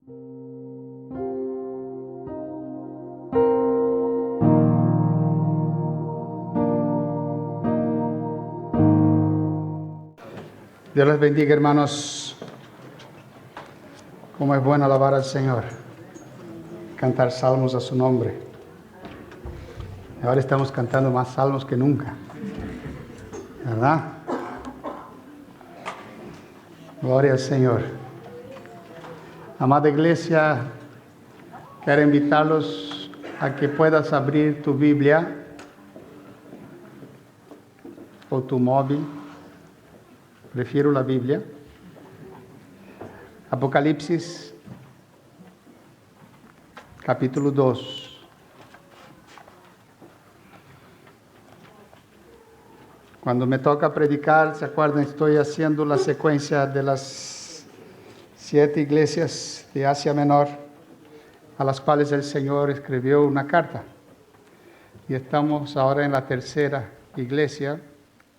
Dios les bendiga, hermanos. Cómo es bueno alabar al Señor, cantar salmos a su nombre. Ahora estamos cantando más salmos que nunca, ¿verdad? Gloria al Señor. Amada iglesia, quiero invitarlos a que puedas abrir tu Biblia o tu móvil. Prefiero la Biblia. Apocalipsis, capítulo 2. Cuando me toca predicar, ¿se acuerdan? Estoy haciendo la secuencia de las 7 iglesias de Asia Menor, a las cuales el Señor escribió una carta. Y estamos ahora en la tercera iglesia,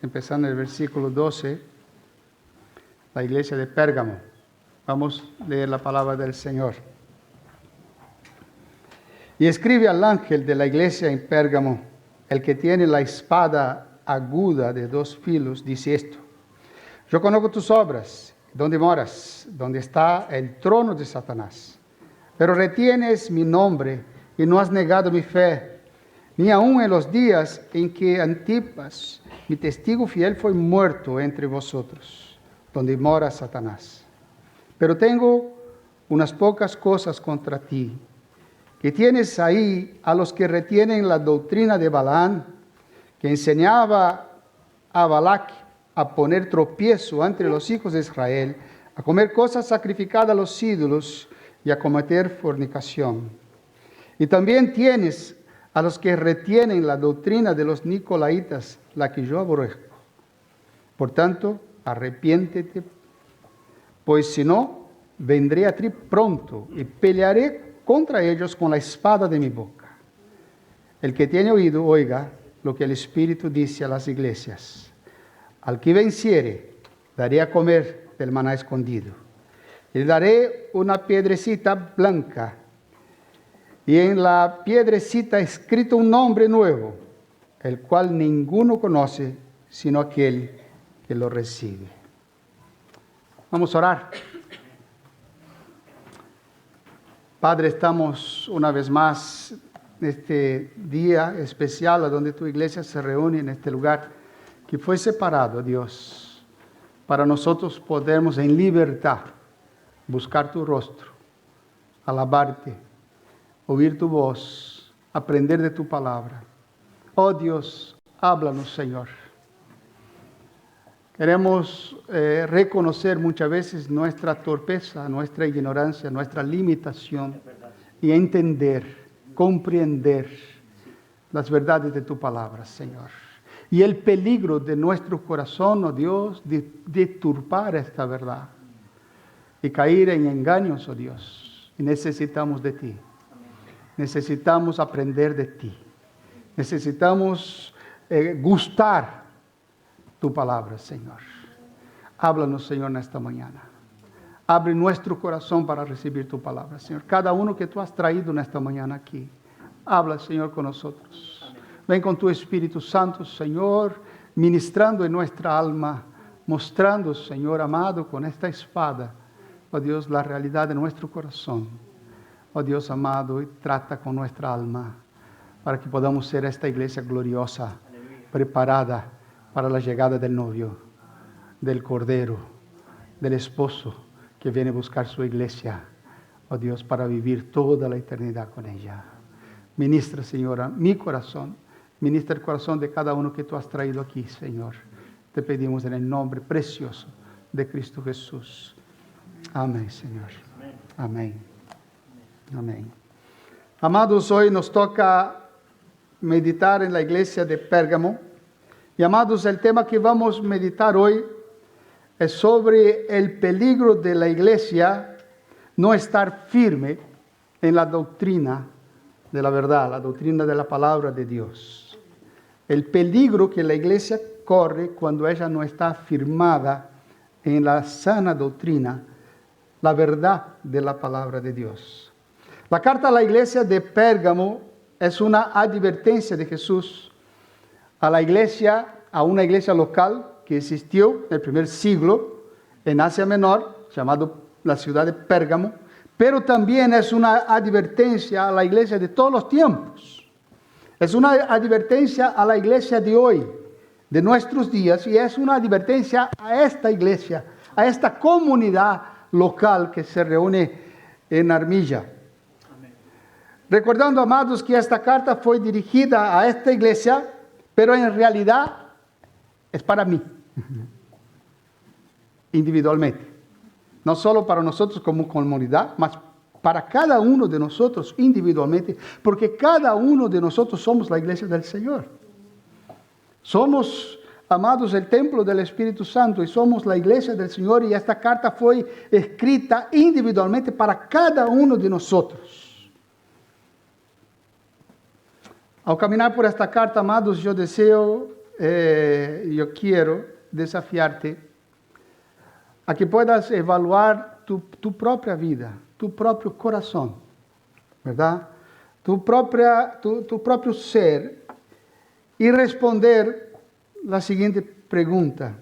empezando en el versículo 12. La iglesia de Pérgamo. Vamos a leer la palabra del Señor. Y escribe al ángel de la iglesia en Pérgamo, el que tiene la espada aguda de 2 filos, dice esto: yo conozco tus obras, donde moras, donde está el trono de Satanás. Pero retienes mi nombre y no has negado mi fe, ni aun en los días en que Antipas, mi testigo fiel, fue muerto entre vosotros, donde mora Satanás. Pero tengo unas pocas cosas contra ti, que tienes ahí a los que retienen la doctrina de Balaam, que enseñaba a Balac a poner tropiezo entre los hijos de Israel, a comer cosas sacrificadas a los ídolos y a cometer fornicación. Y también tienes a los que retienen la doctrina de los nicolaitas, la que yo aborrezco. Por tanto, arrepiéntete, pues si no, vendré a ti pronto y pelearé contra ellos con la espada de mi boca. El que tiene oído, oiga lo que el Espíritu dice a las iglesias. Al que venciere, daré a comer del maná escondido. Y le daré una piedrecita blanca, y en la piedrecita escrito un nombre nuevo, el cual ninguno conoce, sino aquel que lo recibe. Vamos a orar. Padre, estamos una vez más en este día especial a donde tu iglesia se reúne en este lugar que fue separado, Dios, para nosotros podermos en libertad buscar tu rostro, alabarte, oír tu voz, aprender de tu palabra. Oh Dios, háblanos, Señor. Queremos reconocer muchas veces nuestra torpeza, nuestra ignorancia, nuestra limitación y entender, comprender las verdades de tu palabra, Señor. Y el peligro de nuestro corazón, oh Dios, de deturpar esta verdad y caer en engaños, oh Dios. Y necesitamos de ti. Necesitamos aprender de ti. Necesitamos gustar tu palabra, Señor. Háblanos, Señor, en esta mañana. Abre nuestro corazón para recibir tu palabra, Señor. Cada uno que tú has traído en esta mañana aquí. Habla, Señor, con nosotros. Amén. Ven con tu Espíritu Santo, Señor, ministrando en nuestra alma, mostrando, Señor amado, con esta espada, oh Dios, la realidad de nuestro corazón. Oh Dios amado, y trata con nuestra alma para que podamos ser esta iglesia gloriosa, preparada para la llegada del novio, del Cordero, del Esposo que viene a buscar su iglesia, oh Dios, para vivir toda la eternidad con ella. Ministra, Señora, mi corazón, ministra el corazón de cada uno que tú has traído aquí, Señor. Te pedimos en el nombre precioso de Cristo Jesús. Amén, Señor. Amén. Amén. Amados, hoy nos toca meditar en la iglesia de Pérgamo. Y amados, el tema que vamos a meditar hoy es sobre el peligro de la iglesia no estar firme en la doctrina de la verdad, la doctrina de la palabra de Dios. El peligro que la iglesia corre cuando ella no está firmada en la sana doctrina la verdad de la palabra de Dios. La carta a la iglesia de Pérgamo es una advertencia de Jesús a la iglesia, a una iglesia local que existió en el primer siglo en Asia Menor, llamado la ciudad de Pérgamo, pero también es una advertencia a la iglesia de todos los tiempos. Es una advertencia a la iglesia de hoy, de nuestros días, y es una advertencia a esta iglesia, a esta comunidad local que se reúne en Armilla. Amén. Recordando, amados, que esta carta fue dirigida a esta iglesia, pero en realidad es para mí, individualmente. No solo para nosotros como comunidad, mas para cada uno de nosotros individualmente, porque cada uno de nosotros somos la iglesia del Señor. Somos, amados, el templo del Espíritu Santo y somos la iglesia del Señor, y esta carta fue escrita individualmente para cada uno de nosotros. Al caminar por esta carta, amados, yo quiero desafiarte a que puedas evaluar tu propia vida, tu propio corazón, ¿verdad? Tu propio ser, y responder la siguiente pregunta: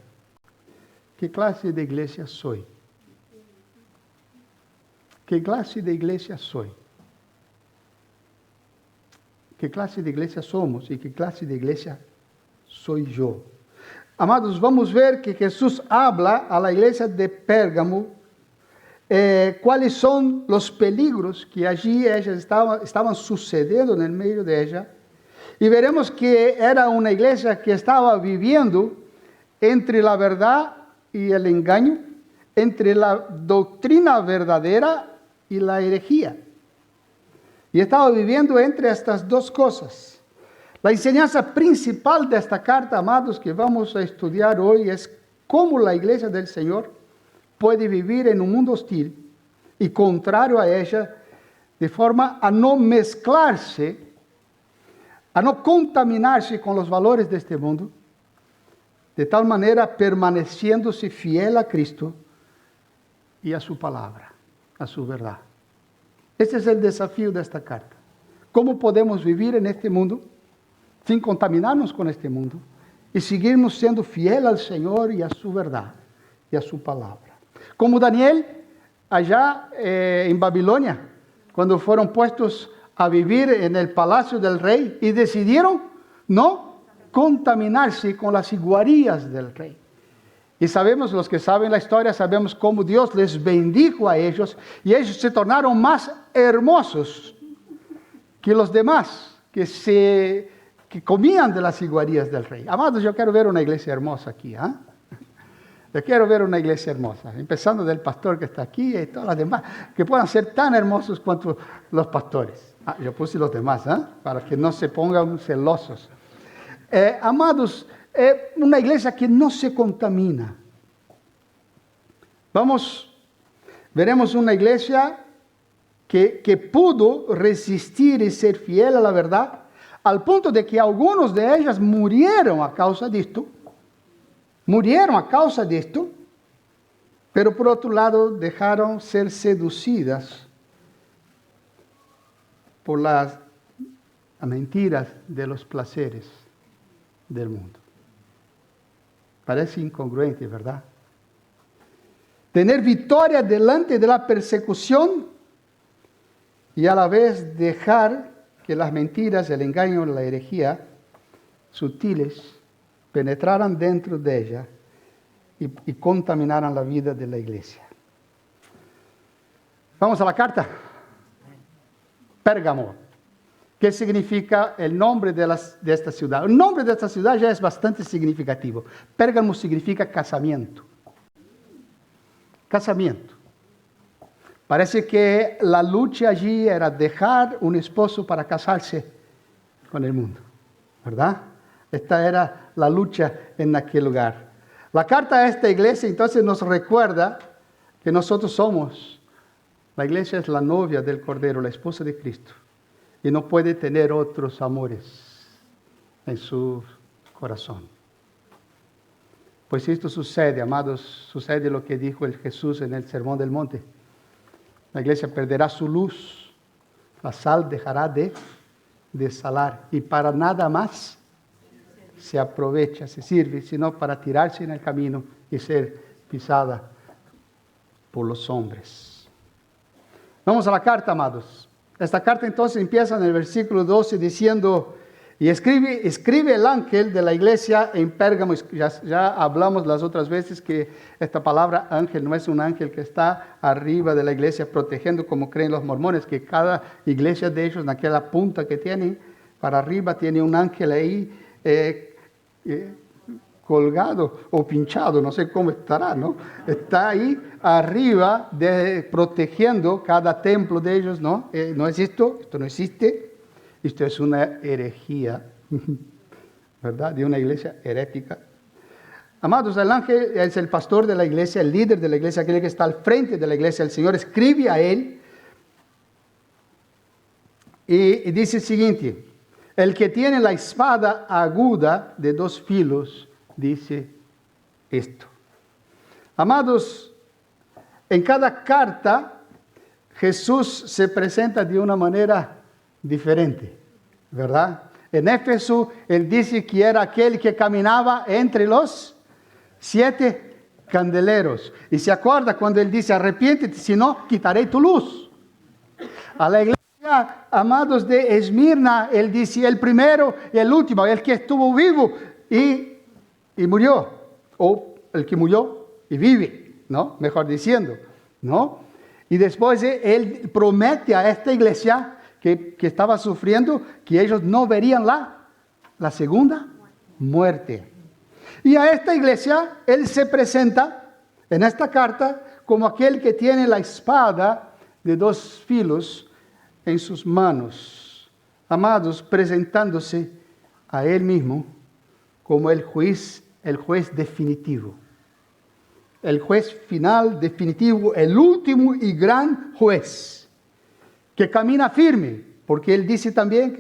¿qué clase de iglesia soy? ¿Qué clase de iglesia soy? ¿Qué clase de iglesia somos y qué clase de iglesia soy yo? Amados, vamos ver que Jesús habla a la iglesia de Pérgamo cuáles son los peligros que allí estaban sucediendo en el medio de ella. Y veremos que era una iglesia que estaba viviendo entre la verdad y el engaño, entre la doctrina verdadera y la herejía. Y estaba viviendo entre estas dos cosas. La enseñanza principal de esta carta, amados, que vamos a estudiar hoy, es cómo la iglesia del Señor puede vivir en un mundo hostil y contrario a ella, de forma a no mezclarse, a no contaminarse con los valores de este mundo, de tal manera permaneciéndose fiel a Cristo y a su palabra, a su verdad. Este es el desafío de esta carta. ¿Cómo podemos vivir en este mundo sin contaminarnos con este mundo y seguirnos siendo fiel al Señor y a su verdad y a su palabra? Como Daniel, allá en Babilonia, cuando fueron puestos a vivir en el palacio del rey y decidieron no contaminarse con las iguarías del rey. Y sabemos, los que saben la historia, sabemos cómo Dios les bendijo a ellos y ellos se tornaron más hermosos que los demás que comían de las iguarías del rey. Amados, yo quiero ver una iglesia hermosa aquí, ¿eh? Yo quiero ver una iglesia hermosa, empezando del pastor que está aquí y todas las demás, que puedan ser tan hermosos cuanto los pastores. Yo puse los demás, para que no se pongan celosos. Amados, una iglesia que no se contamina. Veremos una iglesia que pudo resistir y ser fiel a la verdad, al punto de que algunos de ellas murieron a causa de esto. Pero por otro lado dejaron ser seducidas por las mentiras de los placeres del mundo. Parece incongruente, ¿verdad? Tener victoria delante de la persecución y a la vez dejar que las mentiras, el engaño, la herejía sutiles penetraran dentro de ella y contaminaran la vida de la iglesia. Vamos a la carta. Pérgamo. ¿Qué significa el nombre de esta ciudad? El nombre de esta ciudad ya es bastante significativo. Pérgamo significa casamiento. Casamiento. Parece que la lucha allí era dejar un esposo para casarse con el mundo, ¿verdad? Esta era la lucha en aquel lugar. La carta a esta iglesia entonces nos recuerda que nosotros somos, la iglesia es la novia del Cordero, la esposa de Cristo, y no puede tener otros amores en su corazón. Pues esto sucede, amados, sucede lo que dijo el Jesús en el Sermón del Monte. La iglesia perderá su luz, la sal dejará de salar y para nada más se aprovecha, se sirve, sino para tirarse en el camino y ser pisada por los hombres. Vamos a la carta, amados. Esta carta entonces empieza en el versículo 12 diciendo, y escribe el ángel de la iglesia en Pérgamo. Ya hablamos las otras veces que esta palabra ángel no es un ángel que está arriba de la iglesia protegiendo como creen los mormones, que cada iglesia de ellos en aquella punta que tienen para arriba tiene un ángel ahí colgado o pinchado, no sé cómo estará, ¿no? Está ahí arriba protegiendo cada templo de ellos, ¿no? No es esto no existe. Esto es una herejía, ¿verdad? De una iglesia herética. Amados, el ángel es el pastor de la iglesia, el líder de la iglesia, aquel que está al frente de la iglesia. El Señor escribe a él y dice el siguiente: el que tiene la espada aguda de 2 filos, dice esto. Amados, en cada carta Jesús se presenta de una manera diferente, ¿verdad? En Éfeso, él dice que era aquel que caminaba entre los 7 candeleros. Y se acuerda cuando él dice, arrepiéntete, si no, quitaré tu luz. A la iglesia, amados, de Esmirna, él dice, el primero y el último, el que estuvo vivo y murió, o el que murió y vive, ¿no? Mejor diciendo, ¿no? Y después él promete a esta iglesia que estaba sufriendo, que ellos no verían la segunda muerte. Y a esta iglesia, él se presenta en esta carta como aquel que tiene la espada de 2 filos en sus manos. Amados, presentándose a él mismo como el juez definitivo. El juez final, definitivo, el último y gran juez, que camina firme, porque él dice también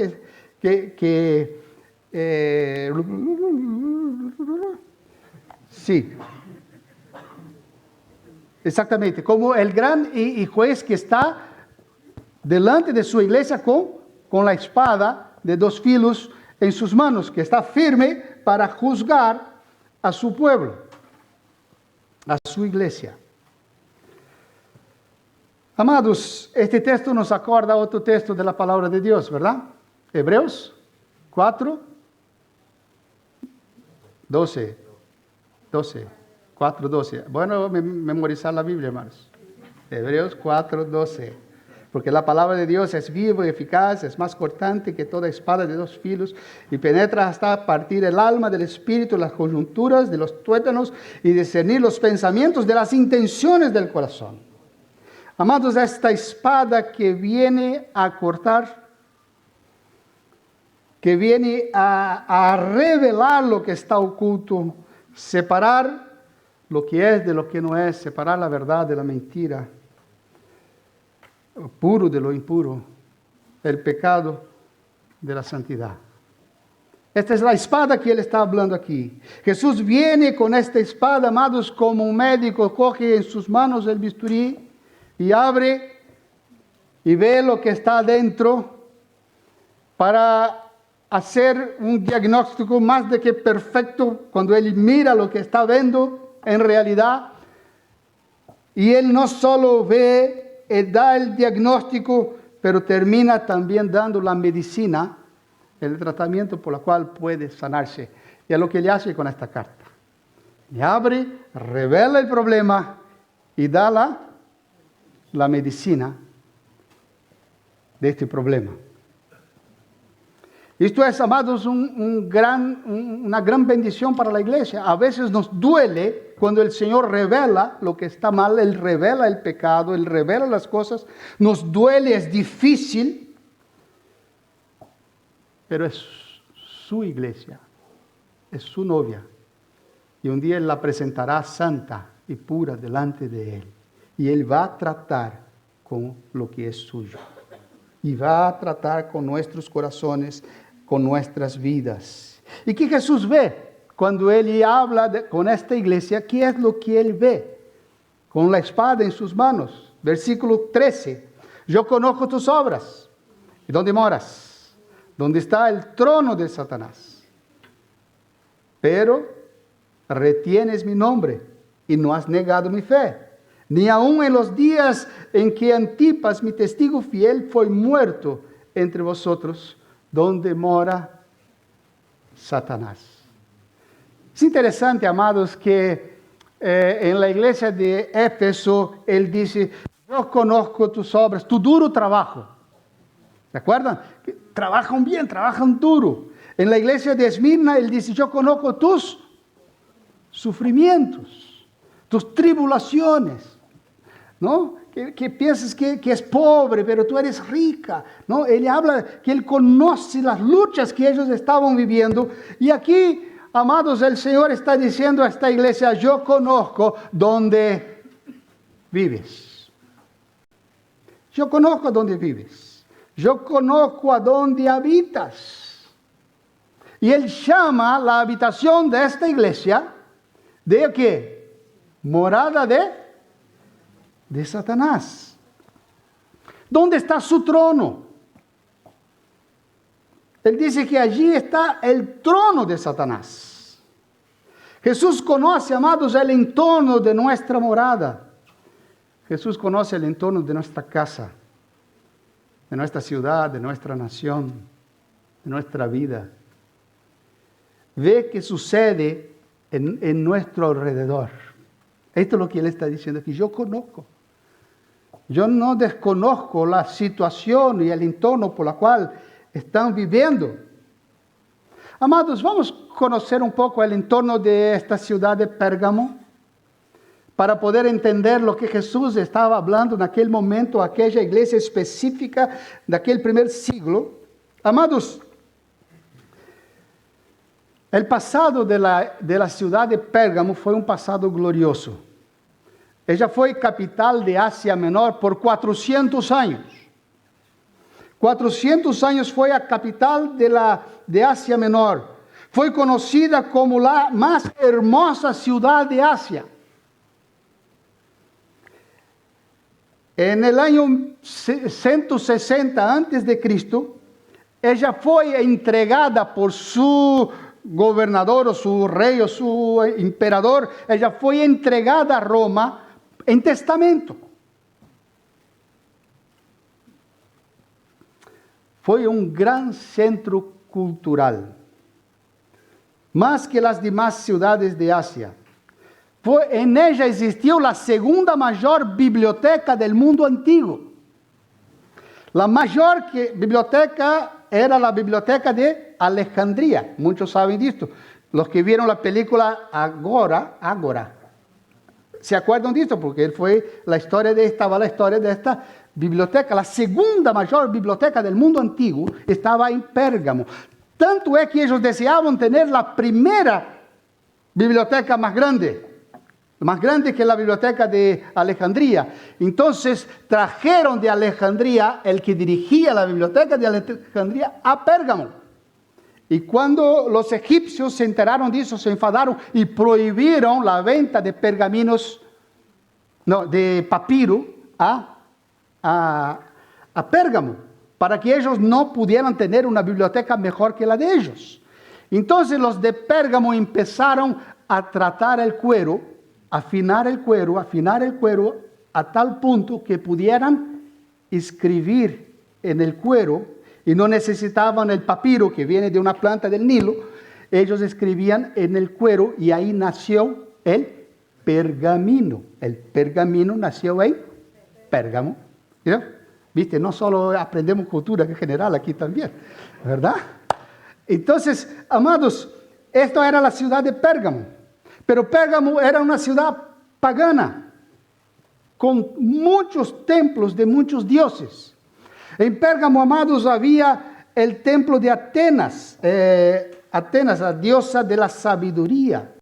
sí, exactamente, como el gran y juez que está delante de su iglesia con la espada de 2 filos en sus manos, que está firme para juzgar a su pueblo, a su iglesia. Amados, este texto nos acorda a otro texto de la palabra de Dios, ¿verdad? Hebreos 4, 12. 4, 12. Bueno, memorizar la Biblia, hermanos. Hebreos 4, 12. Porque la palabra de Dios es viva y eficaz, es más cortante que toda espada de 2 filos y penetra hasta partir el alma del espíritu, las coyunturas de los tuétanos y discernir los pensamientos de las intenciones del corazón. Amados, esta espada que viene a cortar, que viene a revelar lo que está oculto, separar lo que es de lo que no es, separar la verdad de la mentira, lo puro de lo impuro, el pecado de la santidad. Esta es la espada que él está hablando aquí. Jesús viene con esta espada, amados, como un médico coge en sus manos el bisturí y abre y ve lo que está adentro para hacer un diagnóstico más de que perfecto cuando él mira lo que está viendo en realidad. Y él no solo ve, da el diagnóstico, pero termina también dando la medicina, el tratamiento por el cual puede sanarse. Y es lo que él hace con esta carta. Y abre, revela el problema y da la medicina de este problema. Esto es, amados, una gran bendición para la iglesia. A veces nos duele cuando el Señor revela lo que está mal, Él revela el pecado, Él revela las cosas. Nos duele, es difícil, pero es su iglesia, es su novia. Y un día Él la presentará santa y pura delante de Él. Y Él va a tratar con lo que es suyo. Y va a tratar con nuestros corazones, con nuestras vidas. ¿Y qué Jesús ve cuando Él habla con esta iglesia? ¿Qué es lo que Él ve? Con la espada en sus manos, versículo 13. Yo conozco tus obras. ¿Y dónde moras? ¿Dónde está el trono de Satanás? Pero retienes mi nombre y no has negado mi fe. Ni aun en los días en que Antipas, mi testigo fiel, fue muerto entre vosotros, donde mora Satanás. Es interesante, amados, que en la iglesia de Éfeso, él dice, yo conozco tus obras, tu duro trabajo. ¿Se acuerdan? Trabajan bien, trabajan duro. En la iglesia de Esmirna, él dice, yo conozco tus sufrimientos, tus tribulaciones, ¿no? Que piensas que es pobre, pero tú eres rica, ¿no? Él habla que él conoce las luchas que ellos estaban viviendo. Y aquí, amados, el Señor está diciendo a esta iglesia, yo conozco dónde vives. Yo conozco dónde vives. Yo conozco a dónde habitas. Y él llama la habitación de esta iglesia, ¿de qué? Morada de Satanás. ¿Dónde está su trono? Él dice que allí está el trono de Satanás. Jesús conoce, amados, el entorno de nuestra morada. Jesús conoce el entorno de nuestra casa, de nuestra ciudad, de nuestra nación, de nuestra vida. Ve qué sucede en nuestro alrededor. Esto es lo que él está diciendo aquí. Yo conozco. Yo no desconozco la situación y el entorno por la cual están viviendo. Amados, vamos a conocer un poco el entorno de esta ciudad de Pérgamo para poder entender lo que Jesús estaba hablando en aquel momento, aquella iglesia específica de aquel primer siglo. Amados, el pasado de la ciudad de Pérgamo fue un pasado glorioso. Ella fue capital de Asia Menor por 400 años. 400 años fue la capital de Asia Menor. Fue conocida como la más hermosa ciudad de Asia. En el año 160 a.C., ella fue entregada por su gobernador o su rey o su emperador. Ella fue entregada a Roma en testamento. Fue un gran centro cultural, más que las demás ciudades de Asia. En ella existió la segunda mayor biblioteca del mundo antiguo. La mayor biblioteca era la biblioteca de Alejandría. Muchos saben de esto. Los que vieron la película Ágora. ¿Se acuerdan de esto? Porque estaba la historia de esta biblioteca. La segunda mayor biblioteca del mundo antiguo estaba en Pérgamo. Tanto es que ellos deseaban tener la primera biblioteca más grande que la biblioteca de Alejandría. Entonces trajeron de Alejandría el que dirigía la biblioteca de Alejandría a Pérgamo. Y cuando los egipcios se enteraron de eso, se enfadaron y prohibieron la venta de de papiro a Pérgamo, para que ellos no pudieran tener una biblioteca mejor que la de ellos. Entonces los de Pérgamo empezaron a tratar el cuero, afinar el cuero a tal punto que pudieran escribir en el cuero y no necesitaban el papiro que viene de una planta del Nilo. Ellos escribían en el cuero y ahí nació el pergamino. El pergamino nació en Pérgamo. ¿Sí? ¿Viste? No solo aprendemos cultura general aquí también, ¿verdad? Entonces, amados, esto era la ciudad de Pérgamo. Pero Pérgamo era una ciudad pagana, con muchos templos de muchos dioses. En Pérgamo, amados, había el templo de Atenas, la diosa de la sabiduría.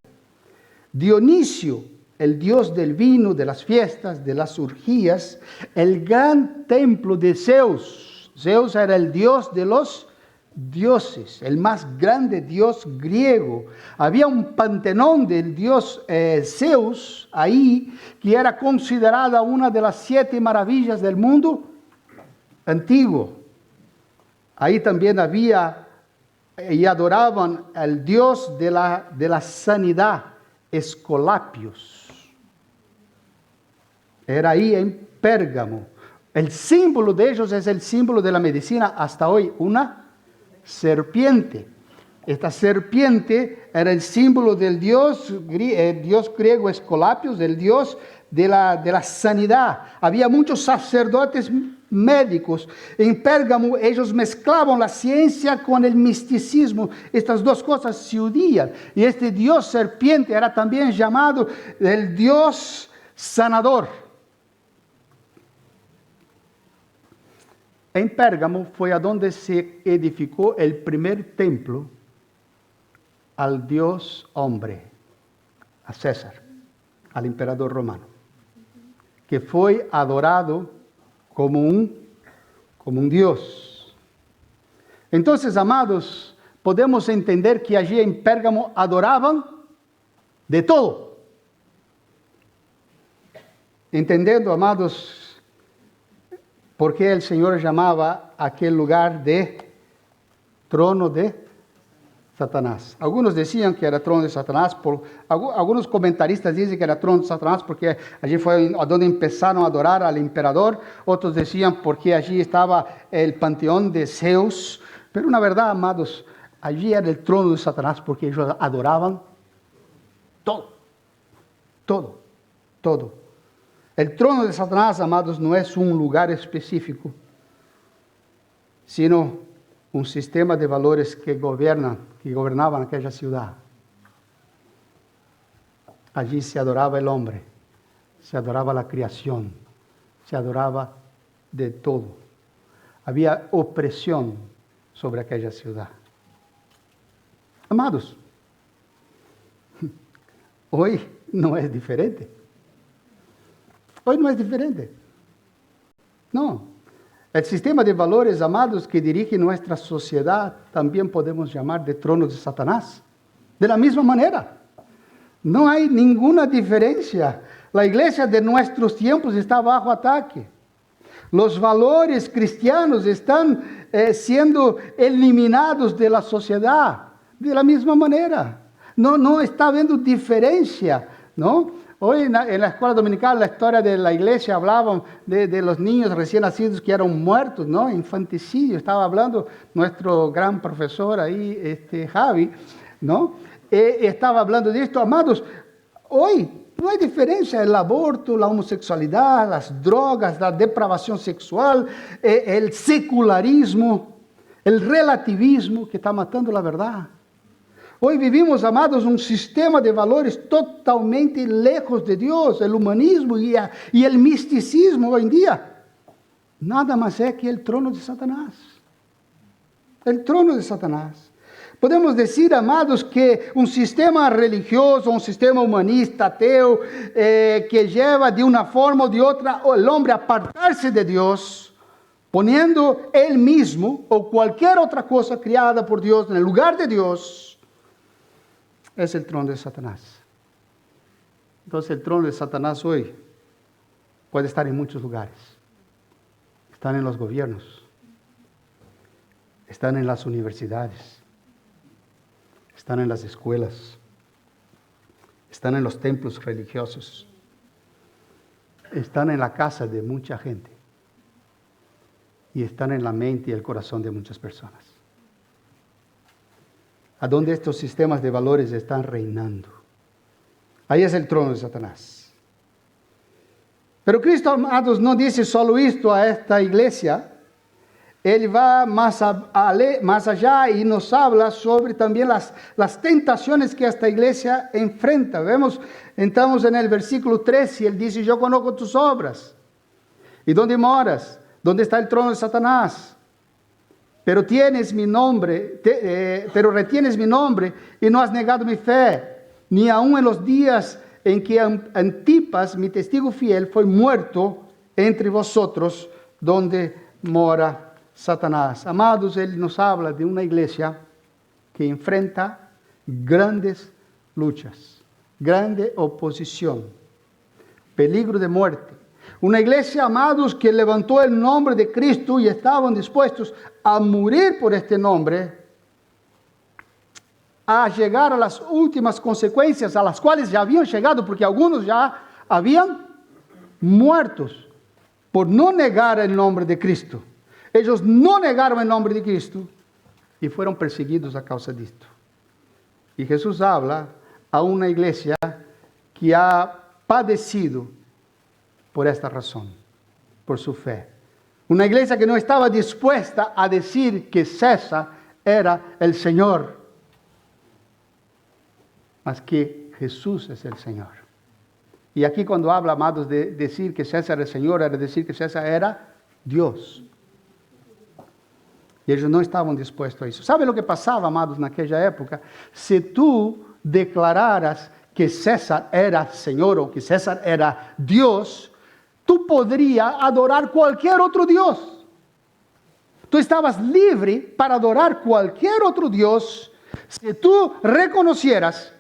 Dionisio, el dios del vino, de las fiestas, de las orgías. El gran templo de Zeus. Zeus era el dios de los dioses, el más grande dios griego. Había un panteón del dios Zeus ahí, que era considerada una de las 7 maravillas del mundo antiguo. Ahí también había y adoraban al dios de la sanidad, Escolapios. Era ahí en Pérgamo. El símbolo de ellos es el símbolo de la medicina hasta hoy, una serpiente. Esta serpiente era el símbolo del dios griego Escolapios, del dios de la sanidad. Había muchos sacerdotes médicos. En Pérgamo ellos mezclaban la ciencia con el misticismo. Estas dos cosas se unían. Y este dios serpiente era también llamado el dios sanador. En Pérgamo fue a donde se edificó el primer templo al dios hombre, a César, al emperador romano, que fue adorado como un dios. Entonces, amados, podemos entender que allí en Pérgamo adoraban de todo. Entendiendo, amados, por qué el Señor llamaba aquel lugar de trono de Satanás. Algunos decían que era trono de Satanás, algunos comentaristas dicen que era trono de Satanás porque allí fue a donde empezaron a adorar al emperador. Otros decían porque allí estaba el panteón de Zeus. Pero una verdad, amados, allí era el trono de Satanás porque ellos adoraban todo. El trono de Satanás, amados, no es un lugar específico, sino un sistema de valores que gobernaban aquella ciudad. Allí se adoraba el hombre, se adoraba la creación, se adoraba de todo. Había opresión sobre aquella ciudad. Amados, hoy no es diferente. Hoy no es diferente. No. El sistema de valores, amados, que dirige nuestra sociedad, también podemos llamar de trono de Satanás. De la misma manera. No hay ninguna diferencia. La iglesia de nuestros tiempos está bajo ataque. Los valores cristianos están siendo eliminados de la sociedad. De la misma manera. No está habiendo diferencia, ¿no? Hoy en la escuela dominical, la historia de la iglesia, hablaban de los niños recién nacidos que eran muertos, ¿no? Infanticidio. Estaba hablando nuestro gran profesor ahí, Javi, ¿no? Estaba hablando de esto. Amados, hoy no hay diferencia. El aborto, la homosexualidad, las drogas, la depravación sexual, el secularismo, el relativismo que está matando la verdad. Hoy vivimos, amados, un sistema de valores totalmente lejos de Dios, el humanismo y el misticismo hoy en día. Nada más es que el trono de Satanás. El trono de Satanás. Podemos decir, amados, que un sistema religioso, un sistema humanista, ateo, que lleva de una forma o de otra el hombre a apartarse de Dios, poniendo él mismo o cualquier otra cosa creada por Dios en el lugar de Dios, es el trono de Satanás. Entonces el trono de Satanás hoy puede estar en muchos lugares. Están en los gobiernos. Están en las universidades. Están en las escuelas. Están en los templos religiosos. Están en la casa de mucha gente. Y están en la mente y el corazón de muchas personas. A donde estos sistemas de valores están reinando. Ahí es el trono de Satanás. Pero Cristo, amados, no dice solo esto a esta iglesia. Él va más allá y nos habla sobre también las tentaciones que esta iglesia enfrenta. Entramos en el versículo 13, él dice, yo conozco tus obras. ¿Y dónde moras? ¿Dónde está el trono de Satanás? Pero retienes mi nombre y no has negado mi fe, ni aun en los días en que Antipas, mi testigo fiel, fue muerto entre vosotros, donde mora Satanás. Amados, Él nos habla de una iglesia que enfrenta grandes luchas, grande oposición, peligro de muerte. Una iglesia, amados, que levantó el nombre de Cristo y estaban dispuestos a morir por este nombre, a llegar a las últimas consecuencias a las cuales ya habían llegado, porque algunos ya habían muertos por no negar el nombre de Cristo. Ellos no negaron el nombre de Cristo y fueron perseguidos a causa de esto. Y Jesús habla a una iglesia que ha padecido por esta razón, por su fe. Una iglesia que no estaba dispuesta a decir que César era el Señor, mas que Jesús es el Señor. Y aquí cuando habla, amados, de decir que César es el Señor, era decir que César era Dios. Y ellos no estaban dispuestos a eso. ¿Sabe lo que pasaba, amados, en aquella época? Si tú declararas que César era Señor o que César era Dios, tú podrías adorar cualquier otro Dios. Tú estabas libre para adorar cualquier otro Dios si tú reconocieras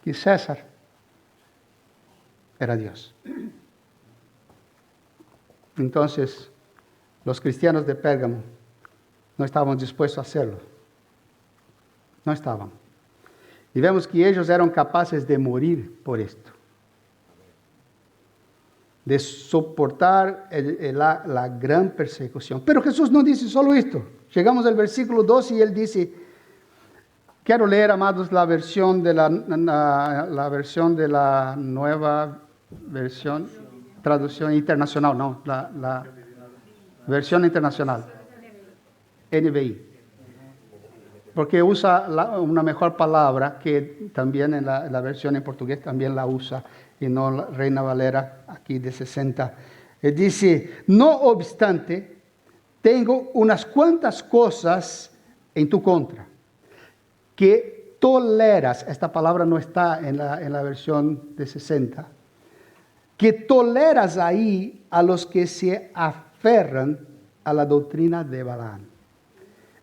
que César era Dios. Entonces, los cristianos de Pérgamo no estaban dispuestos a hacerlo. No estaban. Y vemos que ellos eran capaces de morir por esto. De soportar la gran persecución. Pero Jesús no dice solo esto. Llegamos al versículo 12 y Él dice, quiero leer, amados, la versión de la nueva versión, traducción internacional, no, la versión internacional, NBI. Porque usa una mejor palabra que también en la versión en portugués también la usa, y no la Reina Valera aquí de 60. Dice, no obstante, tengo unas cuantas cosas en tu contra, que toleras, esta palabra no está en la versión de 60, que toleras ahí a los que se aferran a la doctrina de Balaam,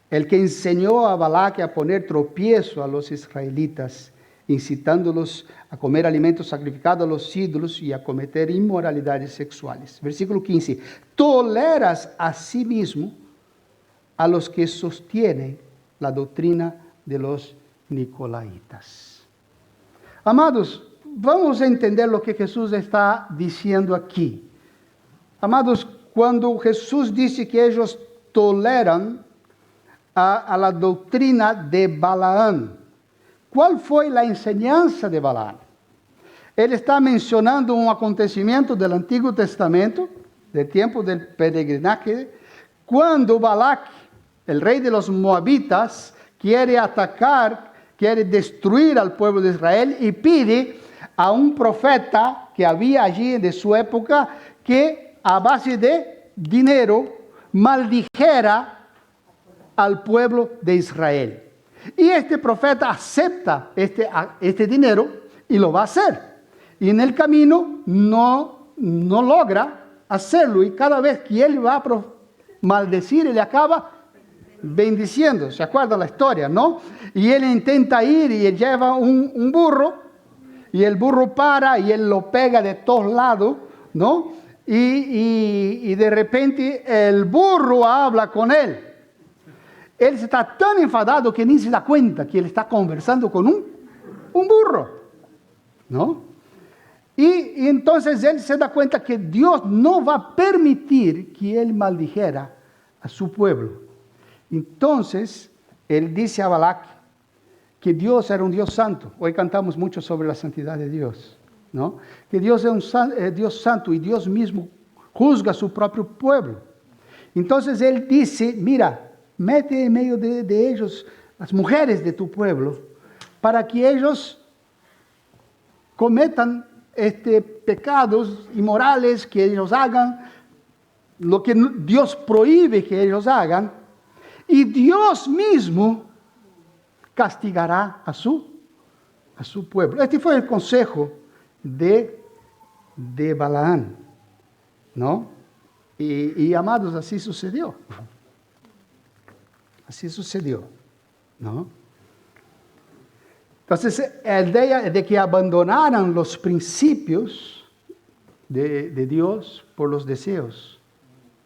el que enseñó a Balac a poner tropiezo a los israelitas, incitándolos a comer alimentos sacrificados a los ídolos y a cometer inmoralidades sexuales. Versículo 15. Toleras a sí mismo a los que sostienen la doctrina de los Nicolaitas. Amados, vamos a entender lo que Jesús está diciendo aquí. Amados, cuando Jesús dice que ellos toleran a la doctrina de Balaam, ¿cuál fue la enseñanza de Balaam? Él está mencionando un acontecimiento del Antiguo Testamento, del tiempo del peregrinaje, cuando Balac, el rey de los moabitas, quiere atacar, quiere destruir al pueblo de Israel y pide a un profeta que había allí de su época que a base de dinero maldijera al pueblo de Israel. Y este profeta acepta este dinero y lo va a hacer. Y en el camino no logra hacerlo. Y cada vez que él va a maldecir, él acaba bendiciendo. ¿Se acuerdan la historia, no? Y él intenta ir y él lleva un burro. Y el burro para y él lo pega de todos lados, ¿no? Y de repente el burro habla con él. Él está tan enfadado que ni se da cuenta que él está conversando con un burro, ¿no? Y entonces él se da cuenta que Dios no va a permitir que él maldijera a su pueblo. Entonces él dice a Balac que Dios era un Dios santo. Hoy cantamos mucho sobre la santidad de Dios, ¿no? Que Dios es un Dios santo y Dios mismo juzga a su propio pueblo. Entonces él dice, mira, mete en medio de ellos las mujeres de tu pueblo para que ellos cometan pecados inmorales, que ellos hagan lo que Dios prohíbe que ellos hagan, y Dios mismo castigará a su pueblo. Este fue el consejo de Balaam, ¿no? Y amados, así sucedió. Así sucedió, ¿no? Entonces, la idea de que abandonaran los principios de Dios por los deseos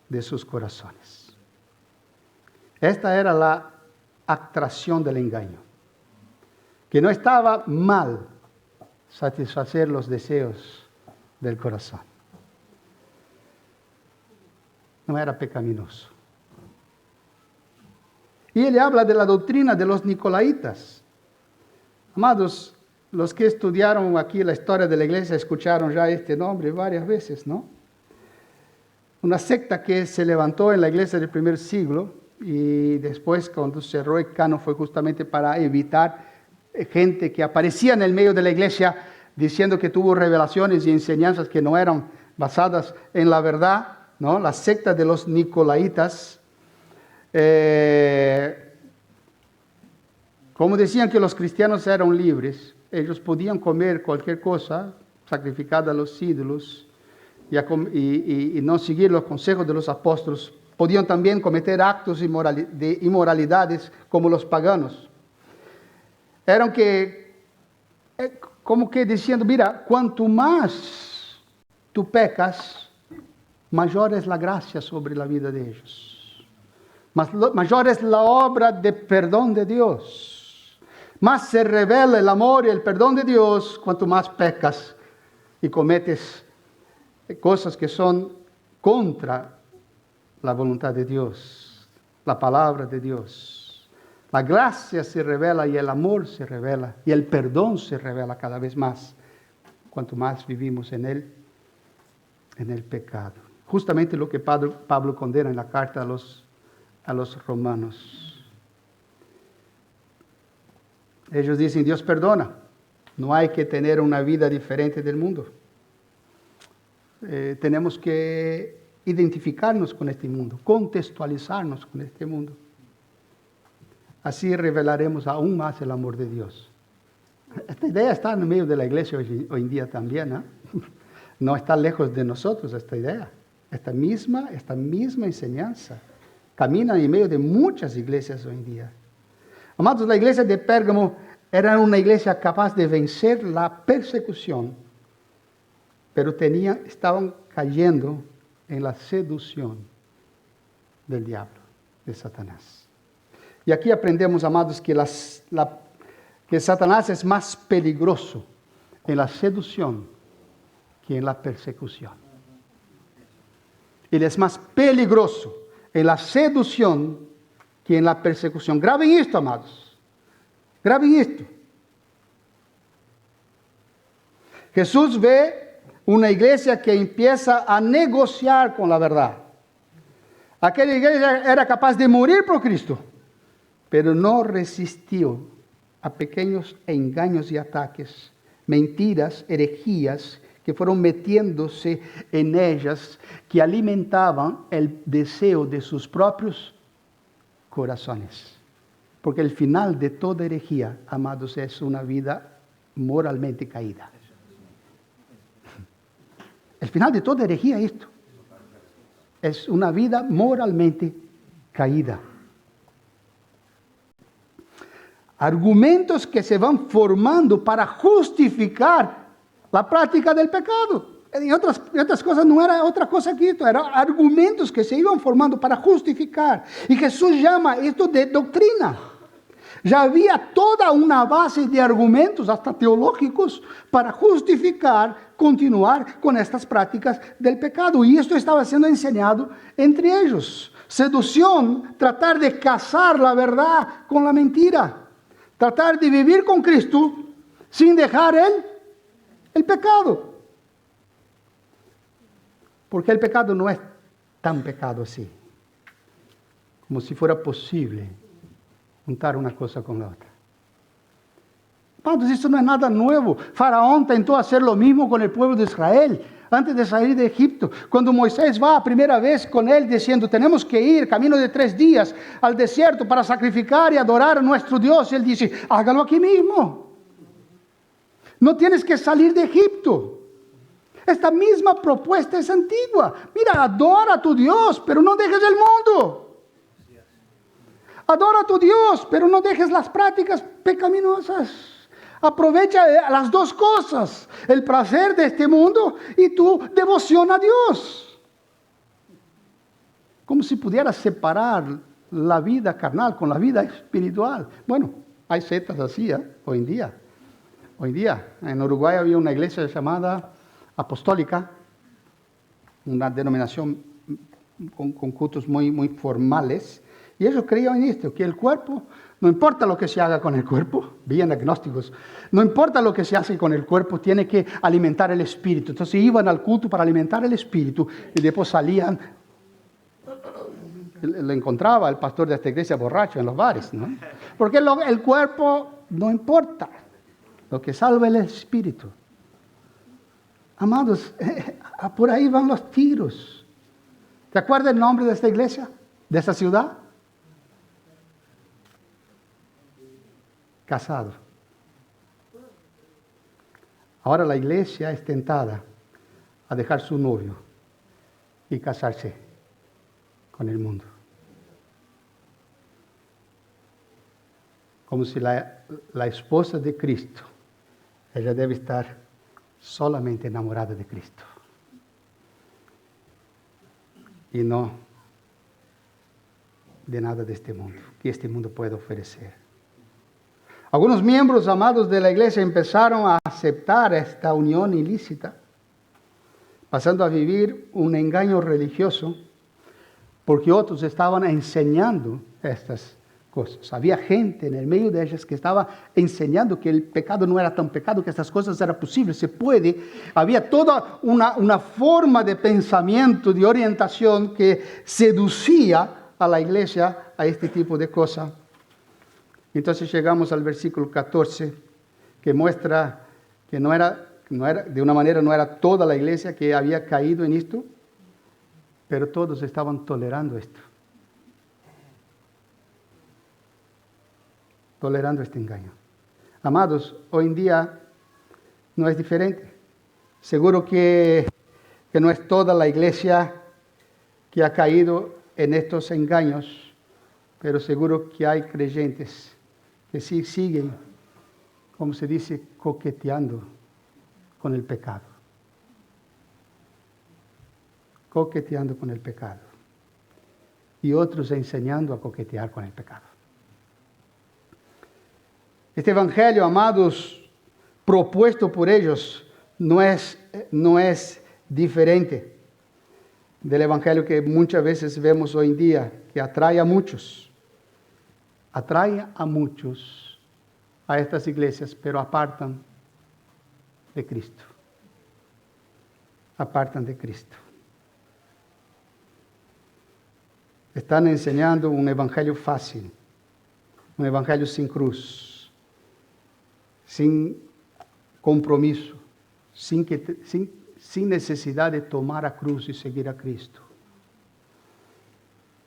de sus corazones. Esta era la atracción del engaño. Que no estaba mal satisfacer los deseos del corazón. No era pecaminoso. Y él habla de la doctrina de los nicolaitas. Amados, los que estudiaron aquí la historia de la iglesia escucharon ya este nombre varias veces, ¿no? Una secta que se levantó en la iglesia del primer siglo y después cuando cerró el canon fue justamente para evitar gente que aparecía en el medio de la iglesia diciendo que tuvo revelaciones y enseñanzas que no eran basadas en la verdad, ¿no? La secta de los nicolaitas. Como decían que los cristianos eran libres, ellos podían comer cualquier cosa sacrificada a los ídolos y no seguir los consejos de los apóstoles. Podían también cometer actos de inmoralidades como los paganos. Eran como que diciendo, mira, cuanto más tú pecas, mayor es la gracia sobre la vida de ellos. Mayor es la obra de perdón de Dios. Más se revela el amor y el perdón de Dios cuanto más pecas y cometes cosas que son contra la voluntad de Dios, la palabra de Dios. La gracia se revela y el amor se revela y el perdón se revela cada vez más cuanto más vivimos en el pecado. Justamente lo que Pablo condena en la carta a los romanos. Ellos dicen, Dios perdona, no hay que tener una vida diferente del mundo. Tenemos que identificarnos con este mundo, contextualizarnos con este mundo. Así revelaremos aún más el amor de Dios. Esta idea está en medio de la iglesia hoy en día también, ¿no? No está lejos de nosotros esta idea. Esta misma enseñanza camina en medio de muchas iglesias hoy en día. Amados, la iglesia de Pérgamo era una iglesia capaz de vencer la persecución, pero estaban cayendo en la seducción del diablo, de Satanás. Y aquí aprendemos, amados, que Satanás es más peligroso en la seducción que en la persecución. Él es más peligroso en la seducción que en la persecución. Graben esto, amados. Graben esto. Jesús ve una iglesia que empieza a negociar con la verdad. Aquella iglesia era capaz de morir por Cristo, pero no resistió a pequeños engaños y ataques, mentiras, herejías, que fueron metiéndose en ellas, que alimentaban el deseo de sus propios corazones. Porque el final de toda herejía, amados, es una vida moralmente caída. El final de toda herejía es esto. Es una vida moralmente caída. Argumentos que se van formando para justificar la práctica del pecado. En otras cosas no era otra cosa que esto, eran argumentos que se iban formando para justificar. Y Jesús llama esto de doctrina. Ya había toda una base de argumentos, hasta teológicos, para justificar, continuar con estas prácticas del pecado. Y esto estaba siendo enseñado entre ellos. Seducción, tratar de casar la verdad con la mentira. Tratar de vivir con Cristo sin dejar el pecado. Porque el pecado no es tan pecado así, como si fuera posible juntar una cosa con la otra. Padre, esto no es nada nuevo. Faraón intentó hacer lo mismo con el pueblo de Israel antes de salir de Egipto. Cuando Moisés va a primera vez con él diciendo, tenemos que ir camino de 3 días al desierto para sacrificar y adorar a nuestro Dios. Él dice, hágalo aquí mismo. No tienes que salir de Egipto. Esta misma propuesta es antigua. Mira, adora a tu Dios, pero no dejes el mundo. Adora a tu Dios, pero no dejes las prácticas pecaminosas. Aprovecha las dos cosas, el placer de este mundo y tu devoción a Dios. Como si pudieras separar la vida carnal con la vida espiritual. Bueno, hay sectas así, hoy en día. Hoy en día, en Uruguay había una iglesia llamada apostólica, una denominación con cultos muy formales, y ellos creían en esto, que el cuerpo, no importa lo que se haga con el cuerpo, bien agnósticos, no importa lo que se hace con el cuerpo, tiene que alimentar el espíritu. Entonces iban al culto para alimentar el espíritu y después salían. Le encontraba el pastor de esta iglesia borracho en los bares, ¿no? Porque el cuerpo no importa, lo que salva es el espíritu. Amados, por ahí van los tiros. ¿Te acuerdas el nombre de esta iglesia? ¿De esta ciudad? Casado. Ahora la iglesia es tentada a dejar su novio y casarse con el mundo. Como si la esposa de Cristo, ella debe estar solamente enamorada de Cristo. Y no de nada de este mundo, que este mundo puede ofrecer. Algunos miembros amados de la iglesia empezaron a aceptar esta unión ilícita, pasando a vivir un engaño religioso, porque otros estaban enseñando estas cosas. Había gente en el medio de ellas que estaba enseñando que el pecado no era tan pecado, que estas cosas eran posibles, se puede. Había toda una forma de pensamiento, de orientación que seducía a la iglesia a este tipo de cosas. Entonces llegamos al versículo 14, que muestra que no era, de una manera no era toda la iglesia que había caído en esto, pero todos estaban tolerando esto. Tolerando este engaño. Amados, hoy en día no es diferente. Seguro que no es toda la iglesia que ha caído en estos engaños, pero seguro que hay creyentes que sí siguen, como se dice, coqueteando con el pecado. Coqueteando con el pecado. Y otros enseñando a coquetear con el pecado. Este evangelio, amados, propuesto por ellos, no es diferente del evangelio que muchas veces vemos hoy en día, que atrae a muchos. Atrae a muchos a estas iglesias, pero apartan de Cristo. Apartan de Cristo. Están enseñando un evangelio fácil, un evangelio sin cruz, sin compromiso, sin necesidad de tomar a cruz y seguir a Cristo.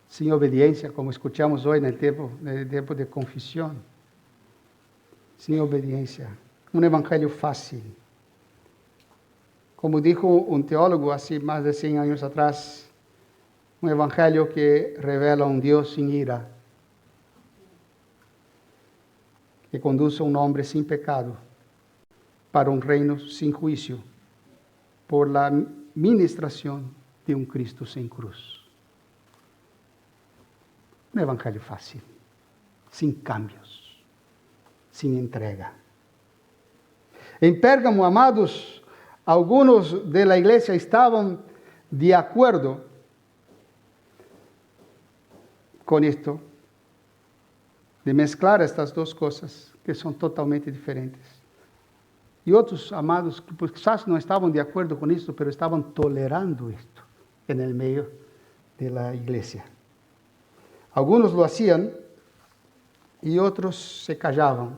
Sin obediencia, como escuchamos hoy en el tiempo de confesión. Sin obediencia. Un evangelio fácil. Como dijo un teólogo hace más de 100 años atrás, un evangelio que revela un Dios sin ira, que conduce a un hombre sin pecado para un reino sin juicio, por la ministración de un Cristo sin cruz. Un evangelio fácil, sin cambios, sin entrega. En Pérgamo, amados, algunos de la iglesia estaban de acuerdo con esto, de mezclar estas dos cosas que son totalmente diferentes. Y otros, amados, que quizás no estaban de acuerdo con esto, pero estaban tolerando esto en el medio de la iglesia. Algunos lo hacían y otros se callaban,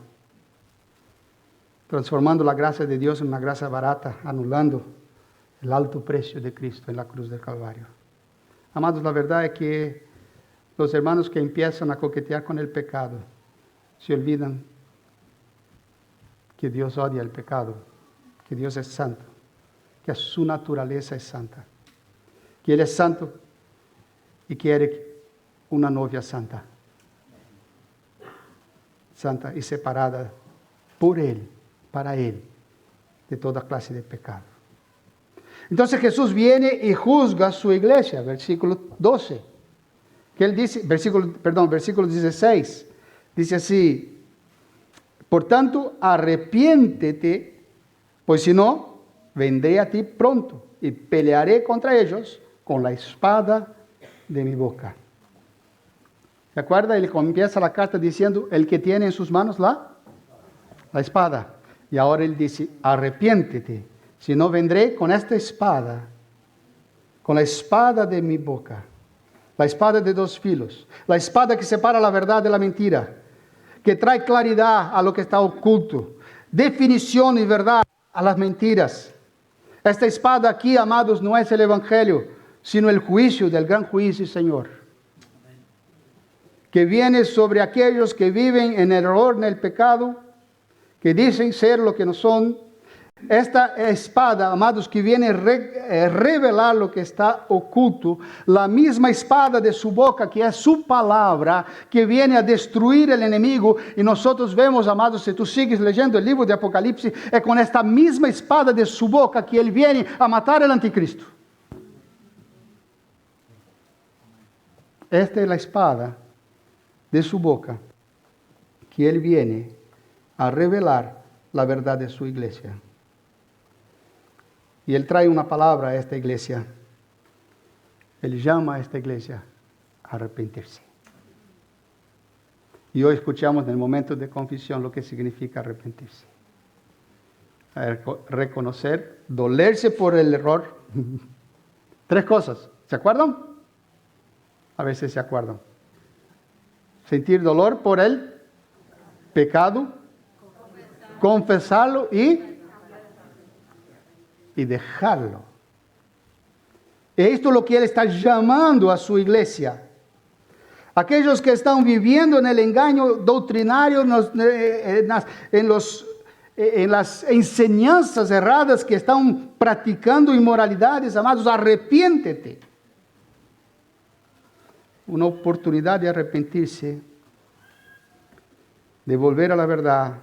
transformando la gracia de Dios en una gracia barata, anulando el alto precio de Cristo en la cruz del Calvario. Amados, la verdad es que los hermanos que empiezan a coquetear con el pecado se olvidan que Dios odia el pecado, que Dios es santo, que su naturaleza es santa, que Él es santo y quiere una novia santa. santa y separada por Él, para Él, de toda clase de pecado. Entonces Jesús viene y juzga su iglesia, versículo 12. Que Él dice, versículo 16, dice así: por tanto, arrepiéntete, pues si no, vendré a ti pronto y pelearé contra ellos con la espada de mi boca. ¿Se acuerda? Él comienza la carta diciendo, el que tiene en sus manos la espada. Y ahora Él dice, arrepiéntete, si no vendré con esta espada, con la espada de mi boca. La espada de dos filos, la espada que separa la verdad de la mentira, que trae claridad a lo que está oculto, definición y verdad a las mentiras. Esta espada aquí, amados, no es el Evangelio, sino el juicio del gran juicio, Señor, que viene sobre aquellos que viven en el error, en el pecado, que dicen ser lo que no son. Esta espada, amados, que viene a revelar lo que está oculto, la misma espada de su boca, que es su palabra, que viene a destruir el enemigo. Y nosotros vemos, amados, si tú sigues leyendo el libro de Apocalipsis, es con esta misma espada de su boca que Él viene a matar al anticristo. Esta es la espada de su boca, que Él viene a revelar la verdad de su iglesia. Y Él trae una palabra a esta iglesia. Él llama a esta iglesia a arrepentirse. Y hoy escuchamos en el momento de confesión lo que significa arrepentirse. Reconocer, dolerse por el error. 3 cosas. ¿Se acuerdan? A veces se acuerdan. Sentir dolor por el pecado, confesarlo y dejarlo. Esto es lo que Él está llamando a su iglesia. Aquellos que están viviendo en el engaño doctrinario, en las enseñanzas erradas, que están practicando inmoralidades, amados, arrepiéntete. Una oportunidad de arrepentirse, de volver a la verdad,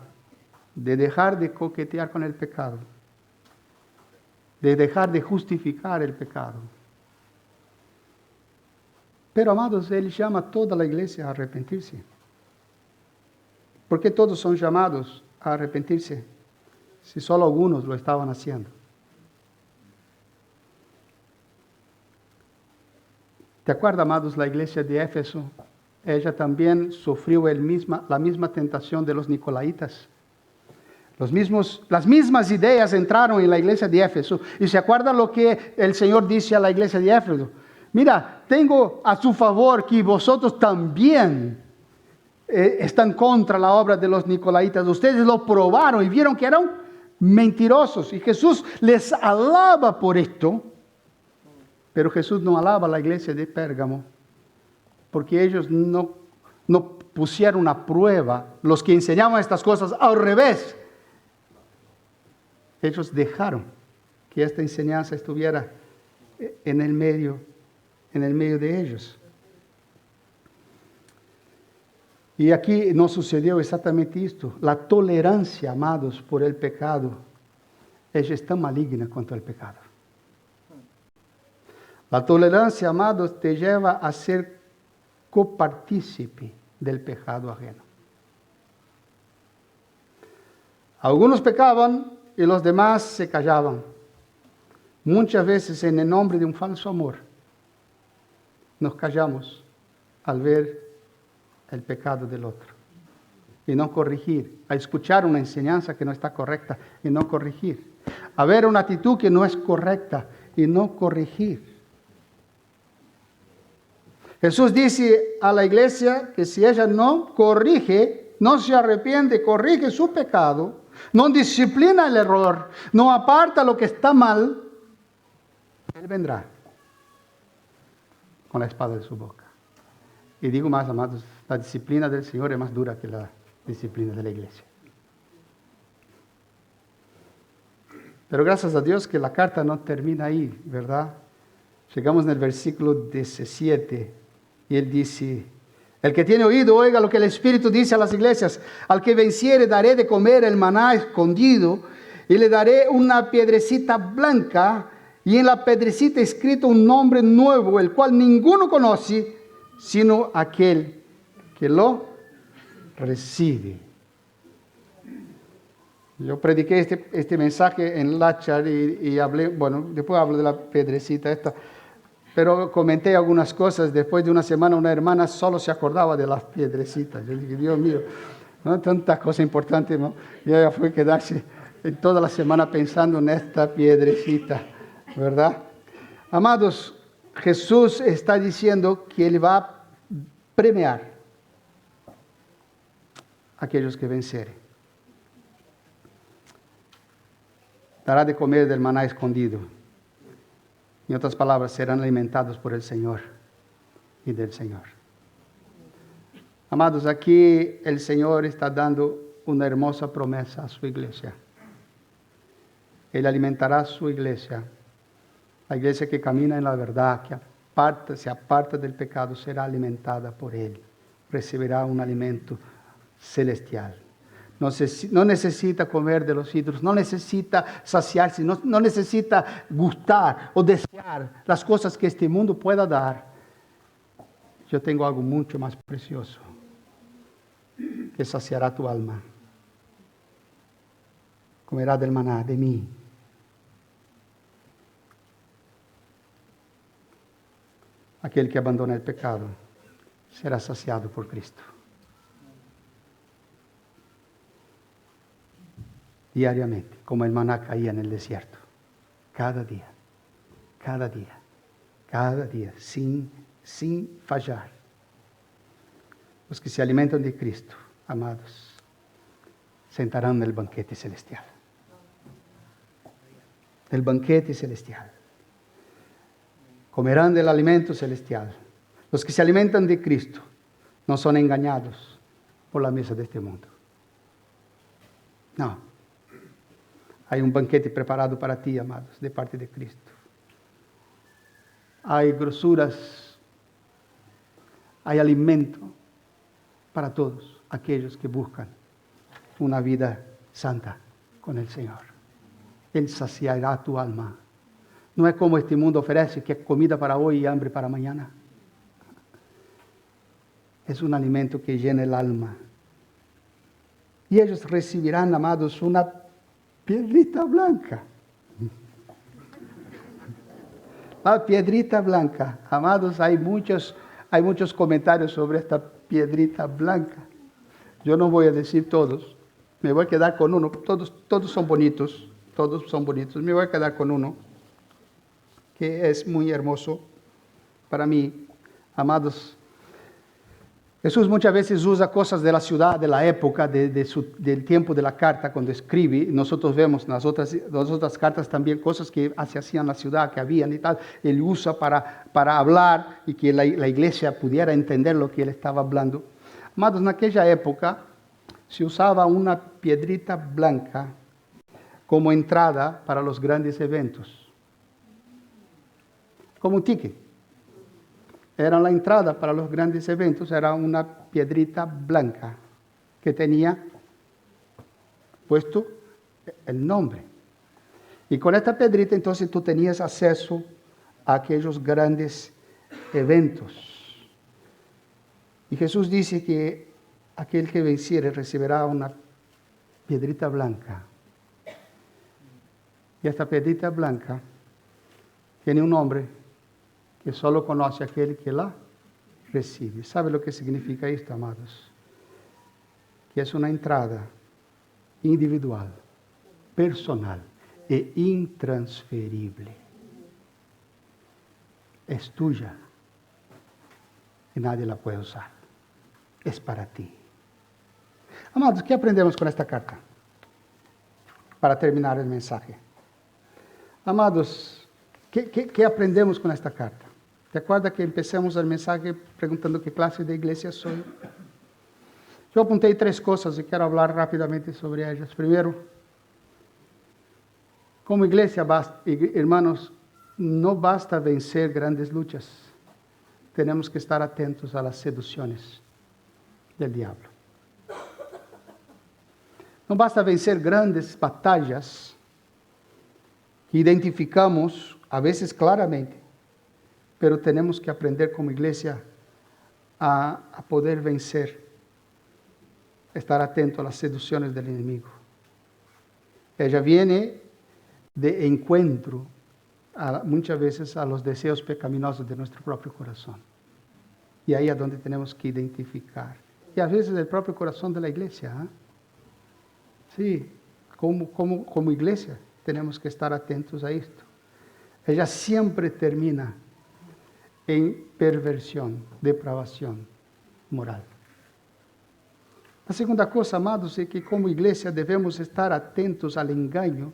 de dejar de coquetear con el pecado, de dejar de justificar el pecado. Pero, amados, Él llama a toda la iglesia a arrepentirse. ¿Por qué todos son llamados a arrepentirse si solo algunos lo estaban haciendo? ¿Te acuerdas, amados, la iglesia de Éfeso? Ella también sufrió la misma tentación de los nicolaitas. Las mismas ideas entraron en la iglesia de Éfeso. Y se acuerda lo que el Señor dice a la iglesia de Éfeso: mira, tengo a su favor que vosotros también están contra la obra de los nicolaitas. Ustedes lo probaron y vieron que eran mentirosos. Y Jesús les alaba por esto. Pero Jesús no alaba a la iglesia de Pérgamo, porque ellos no pusieron a prueba los que enseñaban estas cosas. Al revés, ellos dejaron que esta enseñanza estuviera en el medio de ellos. Y aquí nos sucedió exactamente esto. La tolerancia, amados, por el pecado, ella es tan maligna cuanto el pecado. La tolerancia, amados, te lleva a ser copartícipe del pecado ajeno. Algunos pecaban y los demás se callaban. Muchas veces en el nombre de un falso amor nos callamos al ver el pecado del otro y no corregir, a escuchar una enseñanza que no está correcta y no corregir, a ver una actitud que no es correcta y no corregir. Jesús dice a la iglesia que si ella no corrige, no se arrepiente, corrige su pecado, no disciplina el error, no aparta lo que está mal, Él vendrá con la espada de su boca. Y digo más, amados, la disciplina del Señor es más dura que la disciplina de la iglesia. Pero gracias a Dios que la carta no termina ahí, ¿verdad? Llegamos en el versículo 17 y Él dice, El que tiene oído, oiga lo que el Espíritu dice a las iglesias. Al que venciere daré de comer el maná escondido y le daré una piedrecita blanca y en la piedrecita escrito un nombre nuevo, el cual ninguno conoce, sino aquel que lo recibe. Yo prediqué este mensaje en Lachar y hablé, bueno, después hablo de la piedrecita esta, pero comenté algunas cosas. Después de una semana una hermana solo se acordaba de las piedrecitas. Yo dije, Dios mío, no tantas cosas importantes, ¿no? Y ella fue quedarse toda la semana pensando en esta piedrecita, ¿verdad? Amados, Jesús está diciendo que Él va a premiar a aquellos que venceren. Dará de comer del maná escondido. En otras palabras, serán alimentados por el Señor y del Señor. Amados, aquí el Señor está dando una hermosa promesa a su iglesia. Él alimentará a su iglesia. La iglesia que camina en la verdad, que se aparta del pecado, será alimentada por Él. Recibirá un alimento celestial. No necesita comer de los ídolos, no necesita saciarse, no necesita gustar o desear las cosas que este mundo pueda dar. Yo tengo algo mucho más precioso que saciará tu alma. Comerá del maná de mí. Aquel que abandona el pecado será saciado por Cristo. Diariamente, como el maná caía en el desierto. Cada día, sin fallar. Los que se alimentan de Cristo, amados, sentarán en el banquete celestial. El banquete celestial. Comerán del alimento celestial. Los que se alimentan de Cristo no son engañados por la mesa de este mundo. No. Hay un banquete preparado para ti, amados, de parte de Cristo. Hay grosuras, hay alimento para todos aquellos que buscan una vida santa con el Señor. Él saciará tu alma. No es como este mundo ofrece, que es comida para hoy y hambre para mañana. Es un alimento que llena el alma. Y ellos recibirán, amados, una piedrita blanca. La piedrita blanca. Amados, hay muchos comentarios sobre esta piedrita blanca. Yo no voy a decir todos. Me voy a quedar con uno. Todos son bonitos. Todos son bonitos. Me voy a quedar con uno que es muy hermoso para mí. Amados, Jesús muchas veces usa cosas de la ciudad, de la época, del tiempo de la carta, cuando escribe. Nosotros vemos en las otras cartas también cosas que se hacían en la ciudad, que habían y tal. Él usa para hablar y que la iglesia pudiera entender lo que él estaba hablando. Amados, en aquella época se usaba una piedrita blanca como entrada para los grandes eventos. Como un ticket. Era la entrada para los grandes eventos, era una piedrita blanca que tenía puesto el nombre. Y con esta piedrita entonces tú tenías acceso a aquellos grandes eventos. Y Jesús dice que aquel que venciere recibirá una piedrita blanca. Y esta piedrita blanca tiene un nombre que solo conoce aquel que la recibe. ¿Sabe lo que significa esto, amados? Que es una entrada individual, personal e intransferible. Es tuya y nadie la puede usar. Es para ti. Amados, ¿qué aprendemos con esta carta? Para terminar el mensaje. Amados, ¿qué aprendemos con esta carta? ¿Te acuerdas que empezamos el mensaje preguntando qué clase de iglesia soy? Yo apuntei 3 cosas y quiero hablar rápidamente sobre ellas. Primero, como iglesia, hermanos, no basta vencer grandes luchas. Tenemos que estar atentos a las seducciones del diablo. No basta vencer grandes batallas que identificamos a veces claramente, pero tenemos que aprender como iglesia a poder vencer, estar atento a las seducciones del enemigo. Ella viene de encuentro muchas veces a los deseos pecaminosos de nuestro propio corazón. Y ahí es donde tenemos que identificar. Y a veces el propio corazón de la iglesia. Sí, como iglesia tenemos que estar atentos a esto. Ella siempre termina en perversión, depravación moral. La segunda cosa, amados, es que como iglesia debemos estar atentos al engaño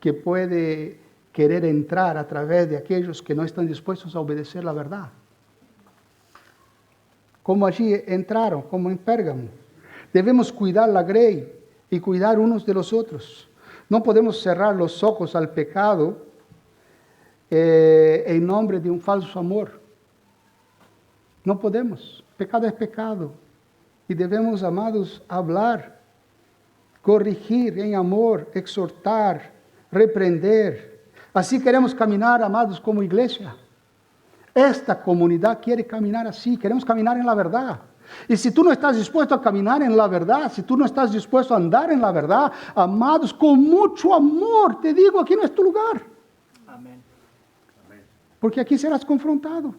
que puede querer entrar a través de aquellos que no están dispuestos a obedecer la verdad. Como allí entraron, como en Pérgamo. Debemos cuidar la grey y cuidar unos de los otros. No podemos cerrar los ojos al pecado en nombre de un falso amor. No podemos. Pecado es pecado. Y debemos, amados, hablar, corregir en amor, exhortar, reprender. Así queremos caminar, amados, como iglesia. Esta comunidad quiere caminar así, queremos caminar en la verdad. Y si tú no estás dispuesto a caminar en la verdad, si tú no estás dispuesto a andar en la verdad, amados, con mucho amor, te digo, aquí no es tu lugar. Amén. Porque aquí serás confrontado.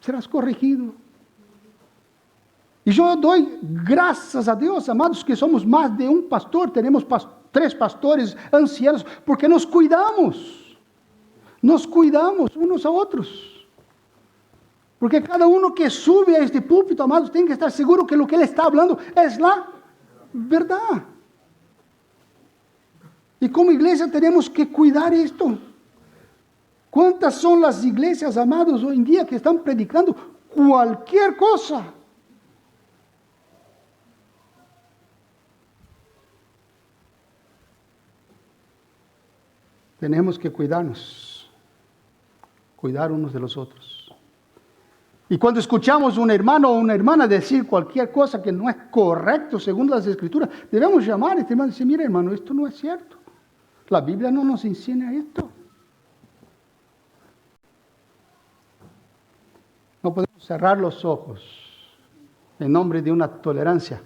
Serás corregido. Y yo doy gracias a Dios, amados, que somos más de un pastor, tenemos 3 pastores ancianos, porque nos cuidamos unos a otros. Porque cada uno que sube a este púlpito, amados, tiene que estar seguro que lo que él está hablando es la verdad. Y como iglesia tenemos que cuidar esto. ¿Cuántas son las iglesias, amados, hoy en día que están predicando cualquier cosa? Tenemos que cuidarnos, cuidar unos de los otros. Y cuando escuchamos a un hermano o una hermana decir cualquier cosa que no es correcto según las Escrituras, debemos llamar a este hermano y decir, mira hermano, esto no es cierto. La Biblia no nos enseña esto. No podemos cerrar los ojos en nombre de una tolerancia.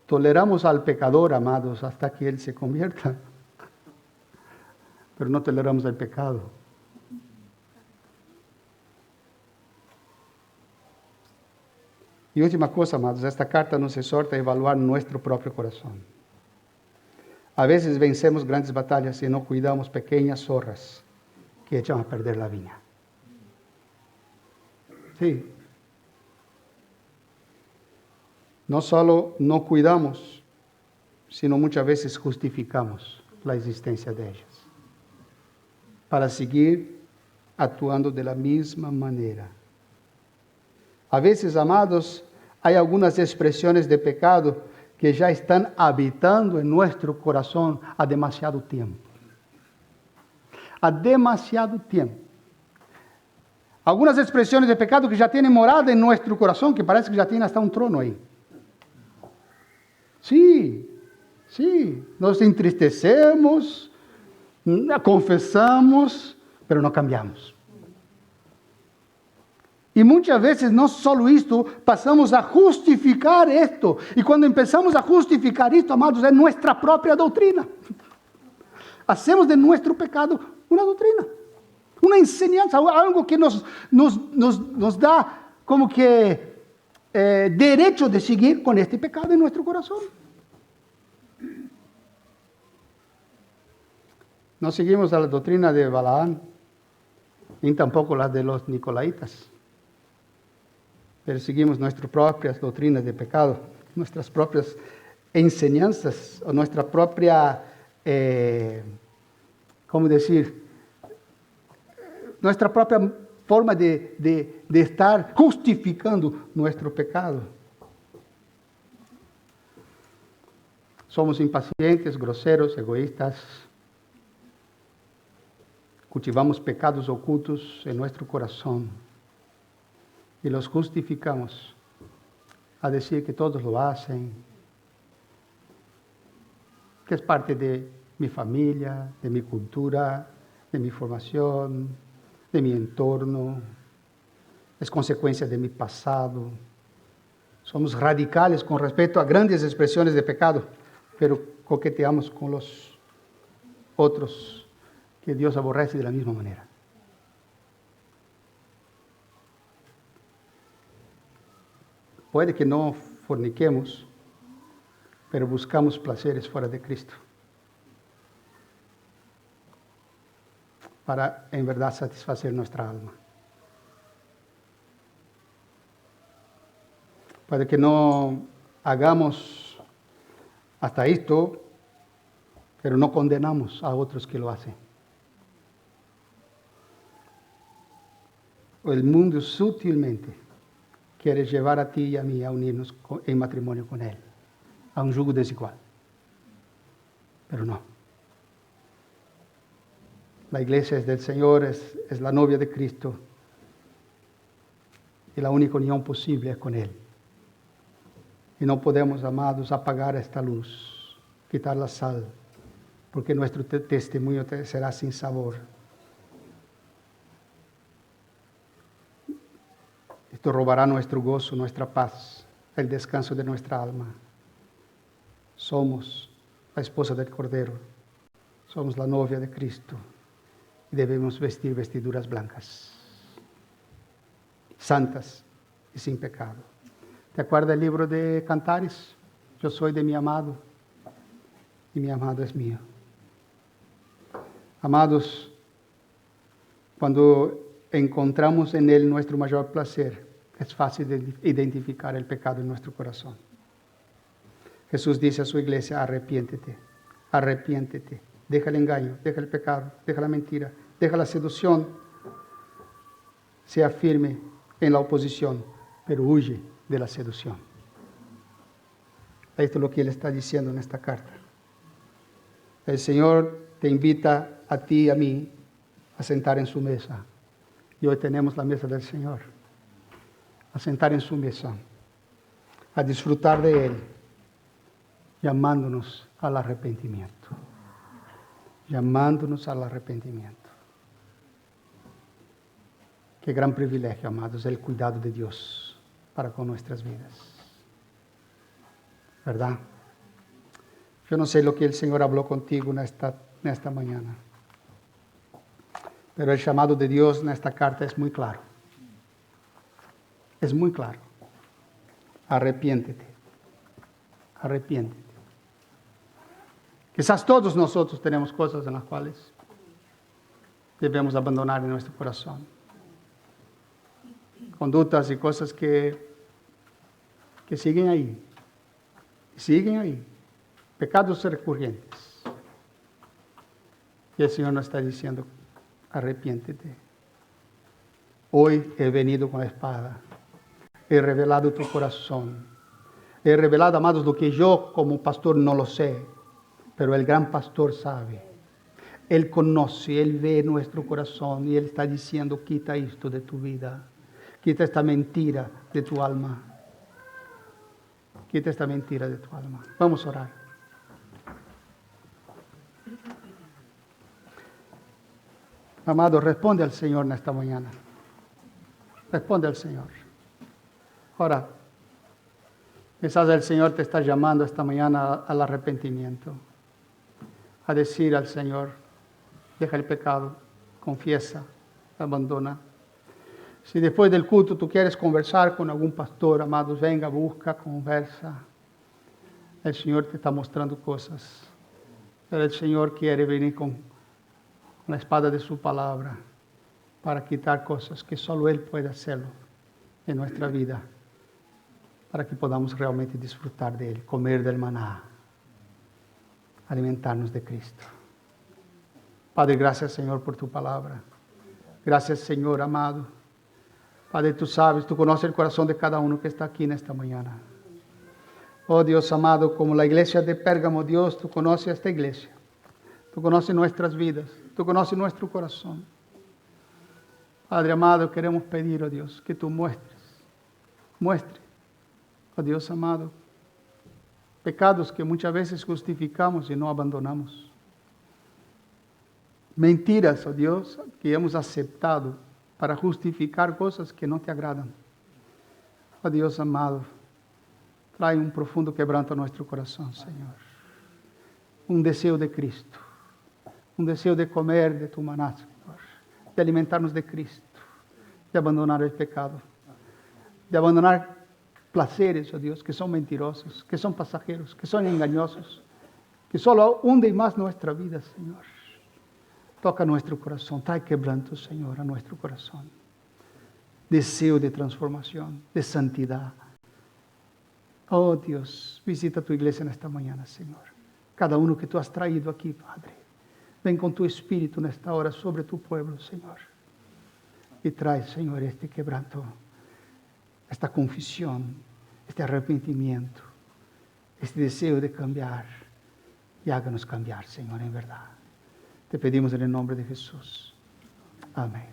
Toleramos al pecador, amados, hasta que él se convierta. Pero no toleramos el pecado. Y última cosa, amados, esta carta nos exhorta a evaluar nuestro propio corazón. A veces vencemos grandes batallas y no cuidamos pequeñas zorras que echan a perder la viña. Sí. No solo no cuidamos, sino muchas veces justificamos la existencia de ellas para seguir actuando de la misma manera. A veces, amados, hay algunas expresiones de pecado que ya están habitando en nuestro corazón há demasiado tiempo. Há demasiado tiempo. Algunas expresiones de pecado que ya tienen morada en nuestro corazón, que parece que ya tienen hasta un trono ahí. Sí, nos entristecemos, confesamos, pero no cambiamos. Y muchas veces, no solo esto, pasamos a justificar esto. Y cuando empezamos a justificar esto, amados, es nuestra propia doctrina. Hacemos de nuestro pecado una doctrina, una enseñanza, algo que nos da como que derecho de seguir con este pecado en nuestro corazón. No seguimos a la doctrina de Balaam, ni tampoco la de los nicolaitas, pero seguimos nuestras propias doctrinas de pecado, nuestras propias enseñanzas, o nuestra propia, nuestra propia forma de estar justificando nuestro pecado. Somos impacientes, groseros, egoístas. cultivamos pecados ocultos en nuestro corazón y los justificamos a decir que todos lo hacen, que es parte de mi familia, de mi cultura, de mi formación, de mi entorno, es consecuencia de mi pasado. Somos radicales con respecto a grandes expresiones de pecado, pero coqueteamos con los otros que Dios aborrece de la misma manera. Puede que no forniquemos, pero buscamos placeres fuera de Cristo, para en verdad satisfacer nuestra alma. Puede que no hagamos hasta esto, pero no condenamos a otros que lo hacen. El mundo sutilmente quiere llevar a ti y a mí a unirnos en matrimonio con Él, a un yugo desigual. Pero no. La iglesia es del Señor, es la novia de Cristo, y la única unión posible es con Él. Y no podemos, amados, apagar esta luz, quitar la sal, porque nuestro testimonio será sin sabor. Esto robará nuestro gozo, nuestra paz, el descanso de nuestra alma. Somos la esposa del Cordero, somos la novia de Cristo y debemos vestir vestiduras blancas, santas y sin pecado. ¿Te acuerdas del libro de Cantares? Yo soy de mi amado y mi amado es mío. Amados, cuando encontramos en Él nuestro mayor placer, es fácil de identificar el pecado en nuestro corazón. Jesús dice a su iglesia: arrepiéntete, arrepiéntete, deja el engaño, deja el pecado, deja la mentira, deja la seducción, sea firme en la oposición, pero huye de la seducción. Esto es lo que Él está diciendo en esta carta. El Señor te invita a ti y a mí a sentar en su mesa. Y hoy tenemos la mesa del Señor. A sentar en su mesa, a disfrutar de Él, llamándonos al arrepentimiento. Llamándonos al arrepentimiento. Qué gran privilegio, amados, el cuidado de Dios para con nuestras vidas. ¿Verdad? Yo no sé lo que el Señor habló contigo en esta mañana, pero el llamado de Dios en esta carta es muy claro. Es muy claro. Arrepiéntete. Arrepiéntete. Quizás todos nosotros tenemos cosas en las cuales debemos abandonar en nuestro corazón. Conductas y cosas que siguen ahí. Siguen ahí. Pecados recurrentes. Y el Señor nos está diciendo: arrepiéntete. Hoy he venido con la espada. He revelado tu corazón. He revelado, amados, lo que yo como pastor no lo sé, pero el gran pastor sabe. Él conoce, Él ve nuestro corazón y Él está diciendo: quita esto de tu vida. Quita esta mentira de tu alma. Quita esta mentira de tu alma. Vamos a orar. Amado, responde al Señor en esta mañana. Responde al Señor. Ahora, quizás el Señor te está llamando esta mañana al arrepentimiento, a decir al Señor: deja el pecado, confiesa, abandona. Si después del culto tú quieres conversar con algún pastor, amados, venga, busca, conversa. El Señor te está mostrando cosas, pero el Señor quiere venir con la espada de su palabra para quitar cosas que solo Él puede hacerlo en nuestra vida, para que podamos realmente disfrutar de Él, comer del maná, alimentarnos de Cristo. Padre, gracias, Señor, por tu palabra. Gracias, Señor amado. Padre, tú sabes, tú conoces el corazón de cada uno que está aquí en esta mañana. Oh Dios amado, como la iglesia de Pérgamo, Dios, tú conoces esta iglesia. Tú conoces nuestras vidas. Tú conoces nuestro corazón. Padre amado, queremos pedir, oh Dios, que tú muestre, oh Dios amado, pecados que muchas veces justificamos y no abandonamos. Mentiras, oh Dios, que hemos aceptado para justificar cosas que no te agradan. Oh Dios amado, trae un profundo quebranto a nuestro corazón, Señor. Un deseo de Cristo, un deseo de comer de tu maná, Señor, de alimentarnos de Cristo, de abandonar el pecado, de abandonar placeres, oh Dios, que son mentirosos, que son pasajeros, que son engañosos, que solo hunden más nuestra vida, Señor. Toca nuestro corazón, trae quebranto, Señor, a nuestro corazón. Deseo de transformación, de santidad. Oh Dios, visita tu iglesia en esta mañana, Señor. Cada uno que tú has traído aquí, Padre. Ven con tu Espíritu en esta hora sobre tu pueblo, Señor. Y trae, Señor, este quebranto, esta confesión, este arrepentimiento, este deseo de cambiar. Y háganos cambiar, Señor, en verdad. Te pedimos en el nombre de Jesús. Amén.